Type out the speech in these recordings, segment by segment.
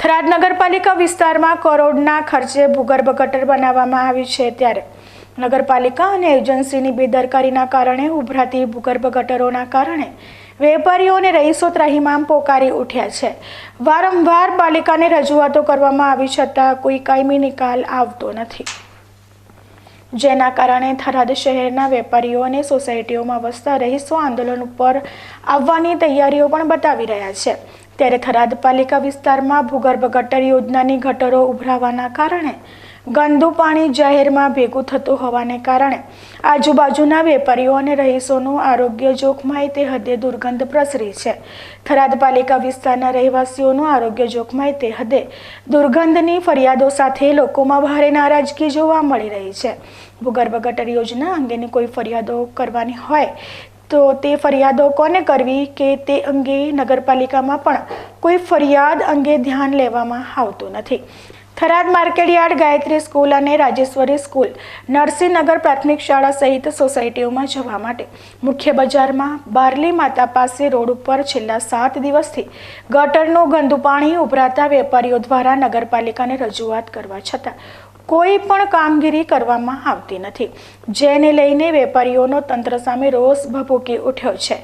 થરાદ નગરપાલિકા વિસ્તારમાં કરોડના ખર્ચે ભૂગર્ભ ગટર બનાવવામાં આવ્યું છે, ત્યારે નગરપાલિકા અને એજન્સીની બેદરકારીના કારણે ઉભરાતી ભૂગર્ભ ગટરોના કારણે વેપારીઓ અને રહીશો ત્રાહિમામ પોકારી ઉઠ્યા છે। વારંવાર પાલિકાને રજૂઆતો કરવામાં આવી છતાં કોઈ કાયમી નિકાલ આવતો નથી, જેના કારણે થરાદ શહેરના વેપારીઓ અને સોસાયટીઓમાં વસતા રહીશો આંદોલન ઉપર આવવાની તૈયારીઓ પણ બતાવી રહ્યા છે। ત્યારે થરાદ પાલિકા વિસ્તારમાં ભૂગર્ભ ગટર યોજનાની ગટરો ઉભરાવાના કારણે ગંદુ પાણી જાહેરમાં ભેગું થતું હોવાને કારણે આજુબાજુના વેપારીઓ અને રહીશોનું આરોગ્ય જોખમાય તે હદે દુર્ગંધ પ્રસરી છે। થરાદ પાલિકા વિસ્તારના રહેવાસીઓનું આરોગ્ય જોખમાય તે હદે દુર્ગંધની ફરિયાદો સાથે લોકોમાં ભારે નારાજગી જોવા મળી રહી છે। ભૂગર્ભ ગટર યોજના અંગેની કોઈ ફરિયાદો કરવાની હોય તો તે ફરિયાદો કોને કરવી કે તે અંગે નગરપાલિકામાં પણ કોઈ ફરિયાદ અંગે ધ્યાન લેવામાં આવતું નથી। થરાદ માર્કેટયાર્ડ, ગાયત્રી સ્કૂલ અને રાજેશ્વરી સ્કૂલ, નરસિંહનગર પ્રાથમિક શાળા સહિત સોસાયટીઓમાં જવા માટે મુખ્ય બજારમાં બારલી માતા પાસે રોડ ઉપર છેલ્લા 7 દિવસથી ગટરનું ગંદુ પાણી ઉભરાતા વેપારીઓ દ્વારા નગરપાલિકાને રજૂઆત કરવા છતાં કોઈ પણ કામગીરી કરવામાં આવતી નથી, જેને લઈને વેપારીઓનો તંત્ર સામે રોષ ભભૂકી ઉઠ્યો છે।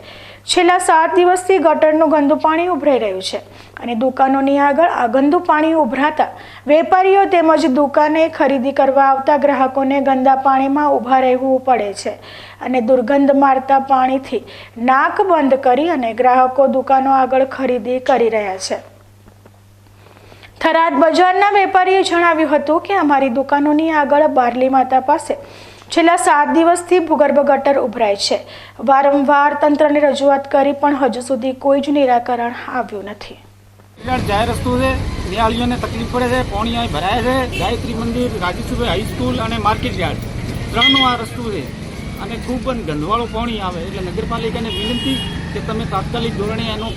છેલ્લા 7 દિવસથી ગટરનું ગંદુ પાણી ઉભરાઈ રહ્યું છે અને દુકાનોની આગળ આ ગંદુ પાણી ઉભરાતા વેપારીઓ તેમજ દુકાને ખરીદી કરવા આવતા ગ્રાહકોને ગંદા પાણીમાં ઊભા રહેવું પડે છે અને દુર્ગંધ મારતા પાણીથી નાક બંધ કરી અને ગ્રાહકો દુકાનો આગળ ખરીદી કરી રહ્યા છે। થરાદ બજારના વેપારીએ જણાવ્યું હતું કે અમારી દુકાનોની આગળ બારલી માતા પાસે છેલ્લા 7 દિવસથી ભૂગર્ભ ગટર ઉભરાય છે। વારંવાર તંત્રને રજૂઆત કરી પણ હજુ સુધી કોઈ જ નિરાકરણ આવ્યું નથી। જાહેર રસ્તો છે, નિયાળીઓને તકલીફ પડે છે, પાણી અહીં ભરાય છે। ગાયત્રી મંદિર, રાજેશ્વરી હાઈસ્કૂલ અને માર્કેટ યાર્ડ ત્રણનો આ રસ્તો છે અને ખૂબ ગંદવાળું પાણી આવે, એટલે નગરપાલિકાને વિનંતી કે તમે તાત્કાલિક ધોરણે એનું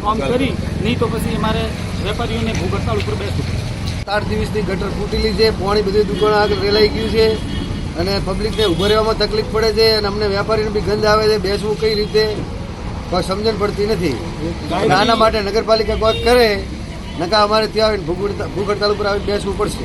કામ કરી, નહીં તો પછી અમારે વેપારીઓને ભૂખ હડતાળ ઉપર બેસવું પડે। 8 દિવસથી ગટર ફૂટેલી છે, પાણી બધી દુકાનો આગળ રેલાઈ ગયું છે અને પબ્લિકને ઊભા રહેવામાં તકલીફ પડે છે અને અમને વેપારીને બી ગંધ આવે છે, બેસવું કઈ રીતે કોઈ સમજણ પડતી નથી। આના માટે નગરપાલિકા કોઈ કરે નકા અમારે ત્યાં ભૂખ હડતાળ ઉપર આવી બેસવું પડશે।